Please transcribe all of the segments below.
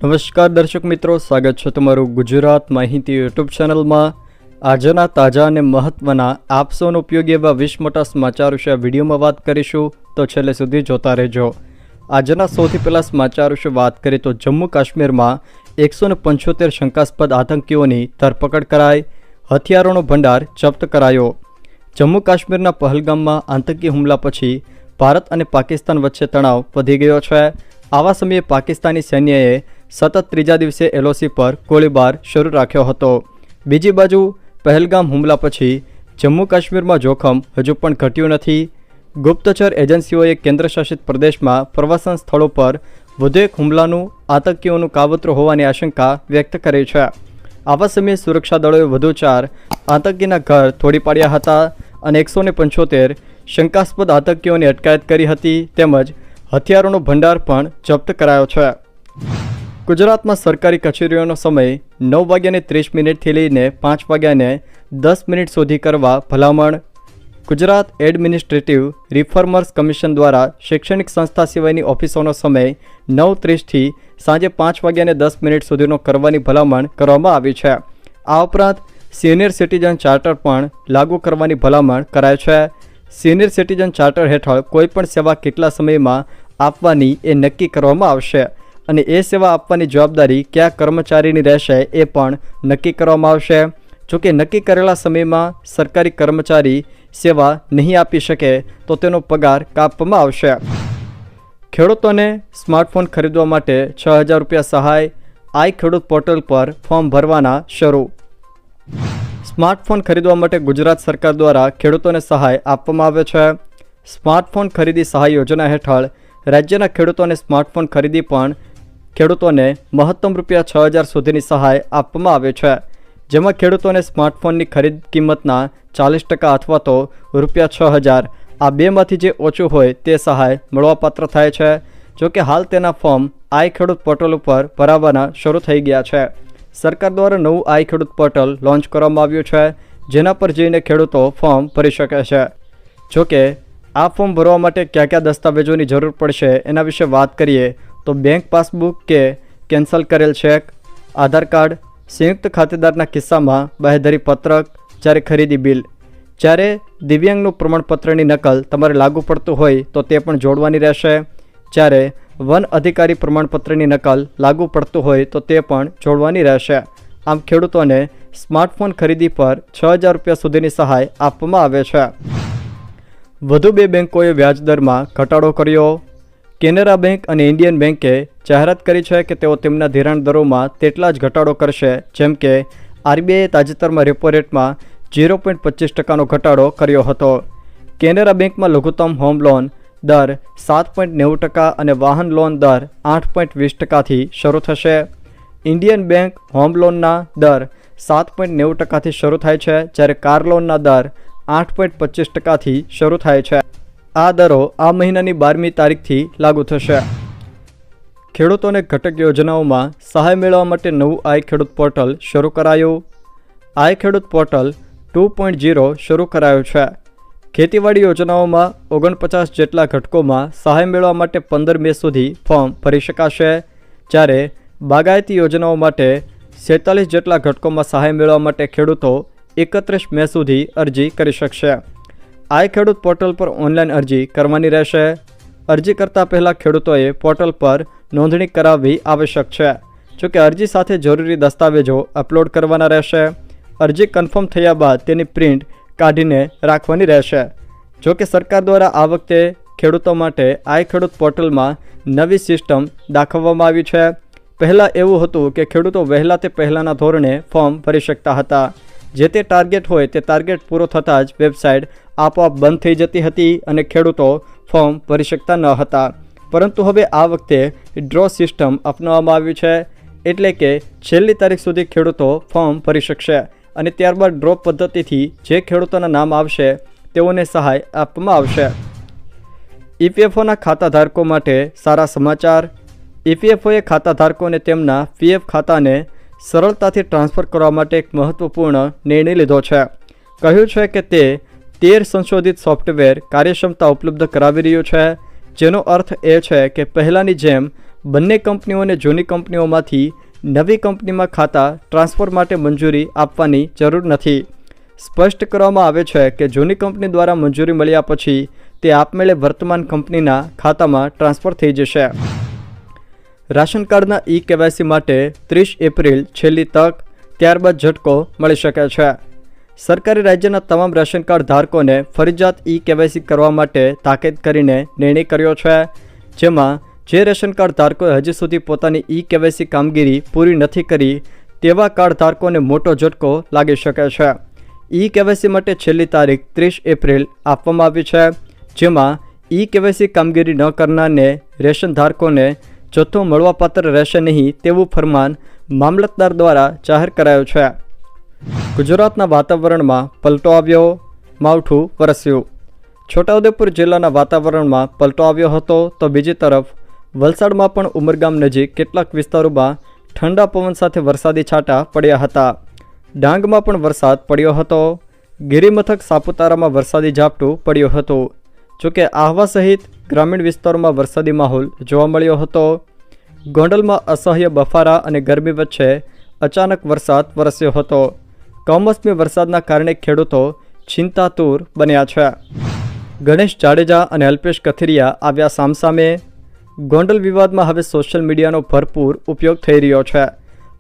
નમસ્કાર દર્શક મિત્રો, સ્વાગત છે તમારું ગુજરાત માહિતી યુટ્યુબ ચેનલમાં। આજના તાજા અને મહત્વના આપ સૌનો ઉપયોગી એવા 20 મોટા સમાચાર વિશે આ વિડીયોમાં વાત કરીશું, તો છેલ્લે સુધી જોતા રહેજો। આજના સૌથી પહેલા સમાચાર વિશે વાત કરીએ તો જમ્મુ કાશ્મીરમાં 175 શંકાસ્પદ આતંકીઓની ધરપકડ કરાઈ, હથિયારોનો ભંડાર જપ્ત કરાયો। જમ્મુ કાશ્મીરના પહલગામમાં આતંકી હુમલા પછી ભારત અને પાકિસ્તાન વચ્ચે તણાવ વધી ગયો છે। આવા સમયે પાકિસ્તાની સૈન્યએ સતત ત્રીજા દિવસે એલઓસી પર ગોળીબાર શરૂ રાખ્યો હતો। બીજી બાજુ પહેલગામ હુમલા પછી જમ્મુ કાશ્મીરમાં જોખમ હજુ પણ ઘટ્યું નથી। ગુપ્તચર એજન્સીઓએ કેન્દ્રશાસિત પ્રદેશમાં પ્રવાસન સ્થળો પર વધુ એક હુમલાનું આતંકીઓનું કાવતરું હોવાની આશંકા વ્યક્ત કરી છે। આવા સમયે સુરક્ષા દળોએ વધુ 4 આતંકીના ઘર તોડી પાડ્યા હતા અને 175 શંકાસ્પદ આતંકીઓની અટકાયત કરી હતી, તેમજ હથિયારોનો ભંડાર પણ જપ્ત કરાયો છે। ગુજરાતમાં સરકારી કચેરીઓનો સમય 9:30 થી લઈને 5:10 સુધી કરવા ભલામણ। ગુજરાત એડમિનિસ્ટ્રેટિવ રિફોર્મર્સ કમિશન દ્વારા શૈક્ષણિક સંસ્થા સિવાયની ઓફિસોનો સમય 9:30 થી સાંજે 5:10 સુધીનો કરવાની ભલામણ કરવામાં આવી છે। આ ઉપરાંત સિનિયર સિટીઝન ચાર્ટર પણ લાગુ કરવાની ભલામણ કરાય છે। સિનિયર સિટીઝન ચાર્ટર હેઠળ કોઈપણ સેવા કેટલા સમયમાં આપવાની એ નક્કી કરવામાં આવશે અને એ સેવા આપવાની જવાબદારી કયા કર્મચારીની રહેશે એ પણ નક્કી કરવામાં આવશે। જોકે નક્કી કરેલા સમયમાં સરકારી કર્મચારી સેવા નહીં આપી શકે તો તેનો પગાર કાપવામાં આવશે। ખેડૂતોને સ્માર્ટફોન ખરીદવા માટે 6,000 રૂપિયા સહાય, આઈ ખેડૂત પોર્ટલ પર ફોર્મ ભરવાના શરૂ। સ્માર્ટફોન ખરીદવા માટે ગુજરાત સરકાર દ્વારા ખેડૂતોને સહાય આપવામાં આવે છે। સ્માર્ટફોન ખરીદી સહાય યોજના હેઠળ રાજ્યના ખેડૂતોને સ્માર્ટફોન ખરીદી પણ ખેડૂતોને મહત્તમ રૂપિયા 6,000 સુધીની સહાય આપવામાં આવે છે, જેમાં ખેડૂતોને સ્માર્ટફોનની ખરીદ કિંમતના 40% અથવા તો રૂપિયા 6,000 આ બેમાંથી જે ઓછું હોય તે સહાય મળવાપાત્ર થાય છે। જોકે હાલ તેના ફોર્મ આઈ ખેડૂત પોર્ટલ ઉપર ભરાવાના શરૂ થઈ ગયા છે। સરકાર દ્વારા નવું આઈ ખેડૂત પોર્ટલ લોન્ચ કરવામાં આવ્યું છે, જેના પર જઈને ખેડૂતો ફોર્મ ભરી શકે છે। જોકે આ ફોર્મ ભરવા માટે કયા કયા દસ્તાવેજોની જરૂર પડશે એના વિશે વાત કરીએ તો બેંક પાસબુક કે કેન્સલ કરેલ ચેક, આધાર કાર્ડ, સંયુક્ત ખાતેદારના કિસ્સામાં બાહેધરી પત્રક, જ્યારે ખરીદી બિલ, જ્યારે દિવ્યાંગનું પ્રમાણપત્રની નકલ તમારે લાગુ પડતું હોય તો તે પણ જોડવાની રહેશે, જ્યારે વન અધિકારી પ્રમાણપત્રની નકલ લાગુ પડતું હોય તો તે પણ જોડવાની રહેશે। આમ ખેડૂતોને સ્માર્ટફોન ખરીદી પર 6,000 રૂપિયા સુધીની સહાય આપવામાં આવે છે। વધુ 2 બેન્કોએ વ્યાજદરમાં ઘટાડો કર્યો। કેનેરા બેંક અને ઇન્ડિયન બેંકે જાહેરાત કરી છે કે તેઓ તેમના ધિરાણ દરોમાં તેટલા જ ઘટાડો કરશે જેમ કે આરબીઆઈએ તાજેતરમાં રેપો રેટમાં 0.25%નો ઘટાડો કર્યો હતો। કેનેરા બેંકમાં લઘુત્તમ હોમ લોન દર 7.90% અને વાહન લોન દર 8.20%થી શરૂ થશે। ઇન્ડિયન બેંક હોમ લોનના દર 7.90%થી શરૂ થાય છે, જ્યારે કાર લોનના દર 8.25%થી શરૂ થાય છે। આ દરો આ મહિનાની 12મી તારીખથી લાગુ થશે। ખેડૂતોને ઘટક યોજનાઓમાં સહાય મેળવવા માટે નવું આઈ ખેડૂત પોર્ટલ શરૂ કરાયું। આઈ ખેડૂત પોર્ટલ 2.0 શરૂ કરાયું છે। ખેતીવાડી યોજનાઓમાં 49 જેટલા ઘટકોમાં સહાય મેળવવા માટે 15 મે સુધી ફોર્મ ભરી શકાશે, જ્યારે બાગાયતી યોજનાઓ માટે 47 જેટલા ઘટકોમાં સહાય મેળવવા માટે ખેડૂતો 31 મે સુધી અરજી કરી શકશે। આઈ ખેડૂત પોર્ટલ પર ઓનલાઈન અરજી કરવાની રહેશે। અરજી કરતાં પહેલાં ખેડૂતોએ પોર્ટલ પર નોંધણી કરાવવી આવશ્યક છે। જોકે અરજી સાથે જરૂરી દસ્તાવેજો અપલોડ કરવાના રહેશે। અરજી કન્ફર્મ થયા બાદ તેની પ્રિન્ટ કાઢીને રાખવાની રહેશે। જોકે સરકાર દ્વારા આ વખતે ખેડૂતો માટે આઈ ખેડૂત પોર્ટલમાં નવી સિસ્ટમ દાખવવામાં આવી છે। પહેલાં એવું હતું કે ખેડૂતો વહેલા તે પહેલાંના ધોરણે ફોર્મ ભરી શકતા હતા। જે તે ટાર્ગેટ હોય તે ટાર્ગેટ પૂરો થતાં જ વેબસાઇટ આપોઆપ બંધ થઈ જતી હતી અને ખેડૂતો ફોર્મ ભરી શકતા ન હતા। પરંતુ હવે આ વખતે ડ્રો સિસ્ટમ અપનાવવામાં આવી છે, એટલે કે છેલ્લી તારીખ સુધી ખેડૂતો ફોર્મ ભરી શકશે અને ત્યારબાદ ડ્રો પદ્ધતિથી જે ખેડૂતોના નામ આવશે તેઓને સહાય આપવામાં આવશે। ઈપીએફઓના ખાતાધારકો માટે સારા સમાચાર। ઈપીએફઓએ ખાતાધારકોને તેમના પીએફ ખાતાને સરળતાથી ટ્રાન્સફર કરવા માટે એક મહત્વપૂર્ણ નિર્ણય લીધો છે। કહ્યું છે કે તે 13 સંશોધિત સોફ્ટવેર કાર્યક્ષમતા ઉપલબ્ધ કરાવી રહ્યું છે, જેનો અર્થ એ છે કે પહેલાંની જેમ બંને કંપનીઓને જૂની કંપનીઓમાંથી નવી કંપનીમાં ખાતા ટ્રાન્સફર માટે મંજૂરી આપવાની જરૂર નથી. સ્પષ્ટ કરવામાં આવે છે કે જૂની કંપની દ્વારા મંજૂરી મળ્યા પછી તે આપમેળે વર્તમાન કંપનીના ખાતામાં ટ્રાન્સફર થઈ જશે. રાશન કાર્ડના KYC માટે 30 એપ્રિલ છેલ્લી તક, ત્યારબાદ ઝટકો મળી શકે છે. સરકારે રાજ્યના તમામ રાશન કાર્ડ ધારકોને ફરજિયાત KYC કરવા માટે તાકીદ કરીને નિર્ણય કર્યો છે, જેમાં જે રેશન કાર્ડ ધારકોએ હજી સુધી પોતાની KYC કામગીરી પૂરી નથી કરી તેવા કાર્ડ ધારકોને મોટો ઝટકો લાગી શકે છે. KYC માટે છેલ્લી તારીખ 30 એપ્રિલ આપવામાં આવી છે, જેમાં KYC કામગીરી ન કરનારને રેશન ધારકોને જથ્થો મળવાપાત્ર રહેશે નહીં તેવું ફરમાન મામલતદાર દ્વારા જાહેર કરાયું છે. ગુજરાતના વાતાવરણમાં પલટો આવ્યો, માવઠું વરસ્યું. છોટાઉદેપુર જિલ્લાના વાતાવરણમાં પલટો આવ્યો હતો તો બીજી તરફ વલસાડમાં પણ ઉમરગામ નજીક કેટલાક વિસ્તારોમાં ઠંડા પવન સાથે વરસાદી છાંટા પડ્યા હતા. ડાંગમાં પણ વરસાદ પડ્યો હતો. ગિરિમથક સાપુતારામાં વરસાદી ઝાપટું પડ્યું હતું. જોકે આહવા સહિત ગ્રામીણ વિસ્તારોમાં વરસાદી માહોલ જોવા મળ્યો હતો. ગોંડલમાં અસહ્ય બફારા અને ગરમી વચ્ચે અચાનક વરસાદ વરસ્યો હતો. કમોસમી વરસાદના કારણે ખેડૂતો ચિંતાતુર બન્યા છે. ગણેશ જાડેજા અને અલ્પેશ કથિરિયા આવ્યા સામસામે. ગોંડલ વિવાદમાં હવે સોશિયલ મીડિયાનો ભરપૂર ઉપયોગ થઈ રહ્યો છે.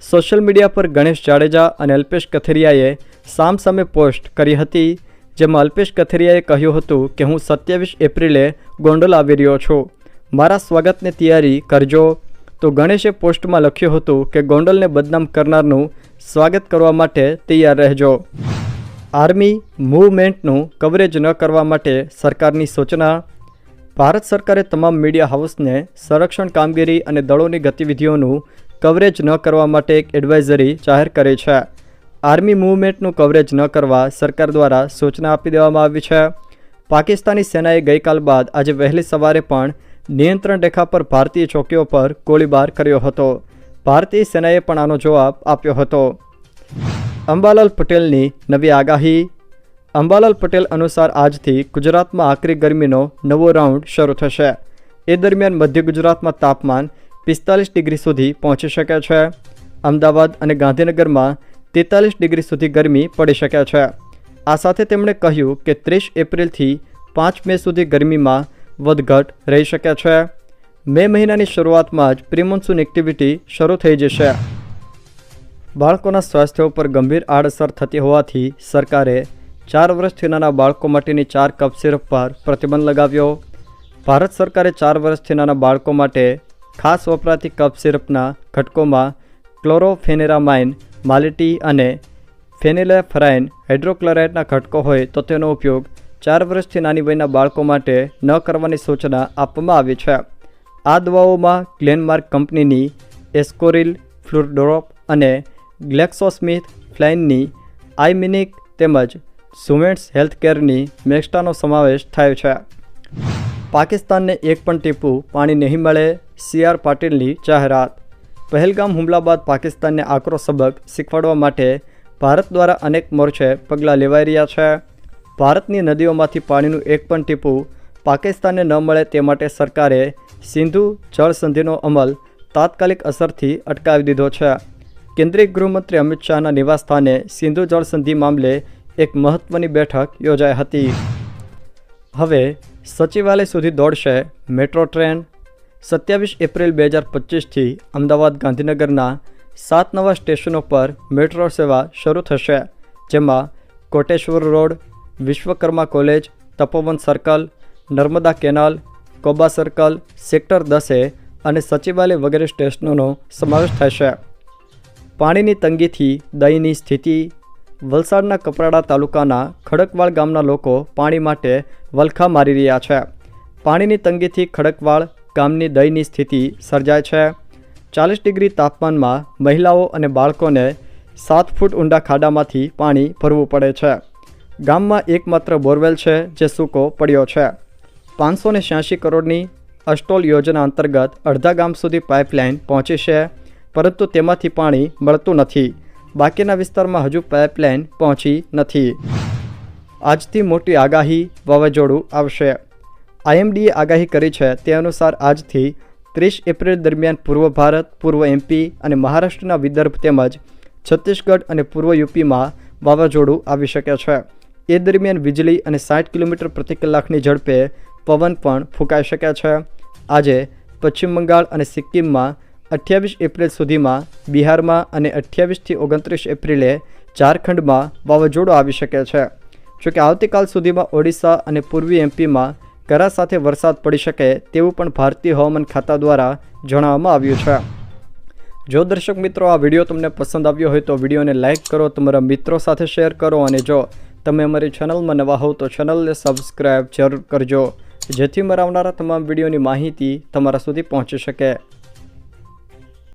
સોશિયલ મીડિયા પર ગણેશ જાડેજા અને અલ્પેશ કથિરિયાએ સામસામે પોસ્ટ કરી હતી, જેમાં અલ્પેશ કથિરિયાએ કહ્યું હતું કે હું 27 એપ્રિલે ગોંડલ આવી રહ્યો છું, મારા સ્વાગતની તૈયારી કરજો. તો ગણેશે પોસ્ટમાં લખ્યું હતું કે ગોંડલને બદનામ કરનારનું સ્વાગત કરવા માટે તૈયાર રહેજો. આર્મી મૂવમેન્ટનું કવરેજ ન કરવા માટે સરકારની સૂચના. ભારત સરકારે તમામ મીડિયા હાઉસને સંરક્ષણ કામગીરી અને દળોની ગતિવિધિઓનું કવરેજ ન કરવા માટે એક એડવાઇઝરી જાહેર કરી છે. આર્મી મૂવમેન્ટનું કવરેજ ન કરવા સરકાર દ્વારા સૂચના આપી દેવામાં આવી છે. પાકિસ્તાની સેનાએ ગઈકાલ બાદ આજે વહેલી સવારે પણ નિયંત્રણ રેખા પર ભારતીય ચોકીઓ પર ગોળીબાર કર્યો હતો. ભારતીય સેનાએ પણ આનો જવાબ આપ્યો હતો. અંબાલાલ પટેલની નવી આગાહી. અંબાલાલ પટેલ અનુસાર આજથી ગુજરાતમાં આકરી ગરમીનો નવો રાઉન્ડ શરૂ થશે. એ દરમિયાન મધ્ય ગુજરાતમાં તાપમાન 45 ડિગ્રી સુધી પહોંચી શકે છે. અમદાવાદ અને ગાંધીનગરમાં 43 ડિગ્રી સુધી ગરમી પડી શકે છે. આ સાથે તેમણે કહ્યું કે 30 એપ્રિલથી 5 મે સુધી ગરમીમાં વધઘટ રહી શકે છે. મે મહિનાની શરૂઆતમાં જ પ્રિમોન્સૂન એક્ટિવિટી શરૂ થઈ જશે. બાળકોના સ્વાસ્થ્ય ઉપર ગંભીર આડઅસર થતી હોવાથી સરકારે 4 વર્ષથી નાના બાળકો માટેની 4 કપ સિરપ પર પ્રતિબંધ લગાવ્યો. ભારત સરકારે 4 વર્ષથી નાના બાળકો માટે ખાસ વપરાતી કપ સિરપના ઘટકોમાં ક્લોરોફેનેરામાઇન, માલિટી અને ફેનિલેફરાઇન હાઇડ્રોક્લોરાઇડના ઘટકો હોય તો તેનો ઉપયોગ 4 વર્ષથી નાની વયના બાળકો માટે ન કરવાની સૂચના આપવામાં આવી છે. આ દવાઓમાં ગ્લેનમાર્ક કંપનીની એસ્કોરિલ ફ્લુરોડ્રોપ અને ગ્લેક્સોસ્મિથ ફ્લાઇનની આઇમિનિક તેમજ સુવેન્ટ્સ હેલ્થકેરની મેક્સ્ટાનો સમાવેશ થાય છે. પાકિસ્તાનને એક પણ ટીપું પાણી નહીં મળે, CR પાટીલની જાહેરાત. પહેલગામ હુમલા બાદ પાકિસ્તાનને આકરો સબક શીખવાડવા માટે ભારત દ્વારા અનેક મોરચે પગલાં લેવાઈ રહ્યા છે. ભારતની નદીઓમાંથી પાણીનું એક પણ ટીપું પાકિસ્તાનને ન મળે તે માટે સરકારે સિંધુ જળ સંધિનો અમલ તાત્કાલિક અસરથી અટકાવી દીધો છે. કેન્દ્રીય ગૃહમંત્રી અમિત શાહના નિવાસસ્થાને સિંધુ જળ સંધિ મામલે એક મહત્ત્વની બેઠક યોજાઈ હતી. હવે સચિવાલય સુધી દોડશે મેટ્રો ટ્રેન. 27 એપ્રિલ 2025થી અમદાવાદ ગાંધીનગરના 7 નવા સ્ટેશનો પર મેટ્રો સેવા શરૂ થશે, જેમાં Koteshwar road, Vishwakarma college, Tapovan circle, Narmada canal, Koba circle, sector 10 અને સચિવાલય વગેરે સ્ટેશનોનો સમાવેશ થશે. પાણીની તંગીથી દયનીય સ્થિતિ. વલસાડના કપરાડા તાલુકાના ખડકવાળ ગામના લોકો પાણી માટે વલખા મારી રહ્યા છે. પાણીની તંગીથી ખડકવાળ ગામની દયનીય સ્થિતિ સર્જાય છે. 40 ડિગ્રી તાપમાનમાં મહિલાઓ અને બાળકોને 7 ફૂટ ઊંડા ખાડામાંથી પાણી ભરવું પડે છે. ગામમાં એકમાત્ર બોરવેલ છે જે સૂકો પડ્યો છે. 586 કરોડની અસ્ટોલ યોજના અંતર્ગત અડધા ગામ સુધી પાઇપલાઇન પહોંચી છે, પરંતુ તેમાંથી પાણી મળતું નથી. બાકીના વિસ્તારમાં હજુ પાઇપલાઇન પહોંચી નથી. આજથી મોટી આગાહી, વાવાઝોડું આવશે. IMDએ આગાહી કરી છે તે અનુસાર આજથી 30 એપ્રિલ દરમિયાન પૂર્વ ભારત, પૂર્વ MP અને મહારાષ્ટ્રના વિદર્ભ તેમજ છત્તીસગઢ અને પૂર્વ યુપીમાં વાવાઝોડું આવી શકે છે. એ દરમિયાન વીજળી અને 60 કિલોમીટર પ્રતિ કલાકની ઝડપે પવન પણ ફૂંકાઈ શકે છે. આજે પશ્ચિમ બંગાળ અને સિક્કિમમાં 28 એપ્રિલ સુધીમાં, બિહારમાં અને 28થી 29 એપ્રિલે ઝારખંડમાં વાવાઝોડું આવી શકે છે. જોકે આવતીકાલ સુધીમાં ઓડિશા અને પૂર્વી MPમાં કરા સાથે વરસાદ પડી શકે તેવું પણ ભારતીય હવામાન ખાતા દ્વારા જણાવવામાં આવ્યું છે. જો દર્શક મિત્રો આ વિડીયો તમને પસંદ આવ્યો હોય તો વિડીયોને લાઇક કરો, તમારા મિત્રો સાથે શેર કરો અને જો તમે અમારી ચેનલમાં નવા હોવ તો ચેનલને સબસ્ક્રાઈબ જરૂર કરજો જેથી મારા આવનારા તમામ વિડીયોની માહિતી તમારા સુધી પહોંચી શકે.